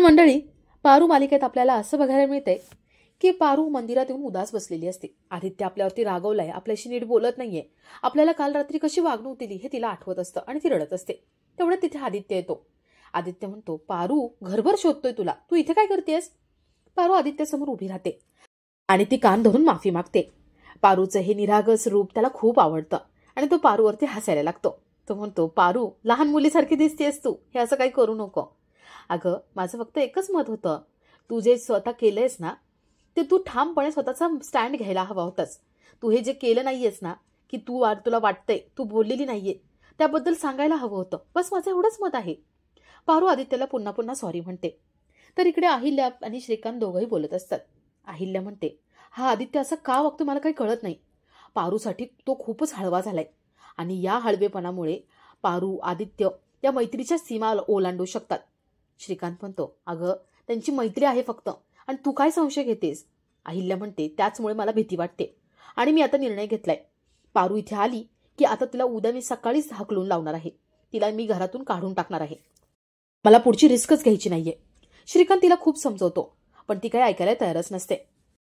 मंडळी, पारू मालिकेत आपल्याला असं बघायला मिळतंय की पारू मंदिरात येऊन उदास बसलेली असते. आदित्य आपल्यावरती रागवलाय, आपल्याशी नीट बोलत नाहीये, आपल्याला काल रात्री कशी वागणूक दिली हे तिला आठवत असतं आणि ती रडत असते. तेवढ्यात तिथे आदित्य येतो. आदित्य म्हणतो, पारू घरभर शोधतोय तुला, तू इथे काय करतेस? पारू आदित्यसमोर उभी राहते आणि ती कान धरून माफी मागते. पारूचं हे निरागस रूप त्याला खूप आवडतं आणि तो पारूवरती हसायला लागतो. तो म्हणतो, पारू लहान मुलीसारखी दिसतेस तू, हे असं काही करू नको. अगं, माझं फक्त एकच मत होतं, तू जे स्वतः केलंयस ना ते तू ठामपणे स्वतःचा स्टँड घ्यायला हवा होतास. तू हे जे केलं नाहीयेस ना, की तुला वाटतंय, तू बोललेली नाहीये, त्याबद्दल सांगायला हवं होतं. बस माझं एवढंच मत आहे. पारू आदित्यला पुन्हा पुन्हा सॉरी म्हणते. तर इकडे अहिल्या आणि श्रीकांत दोघंही बोलत असतात. अहिल्या म्हणते, हा आदित्य असं का वागतो मला काही कळत नाही. पारूसाठी तो खूपच हळवा झालाय आणि या हळवेपणामुळे पारू आदित्य या मैत्रीच्या सीमा ओलांडू शकतात. श्रीकांत म्हणतो, अगं त्यांची मैत्री आहे फक्त, आणि तू काय संशय घेतेस? अहिल्या म्हणते, त्याचमुळे मला भीती वाटते आणि मी आता निर्णय घेतलाय. पारू इथे आली की आता तिला उद्या मी सकाळीच हाकलून लावणार आहे. तिला मी घरातून काढून टाकणार आहे. मला पुढची रिस्कच घ्यायची नाहीये. श्रीकांत तिला खूप समजवतो, पण ती काही ऐकायला तयारच नसते.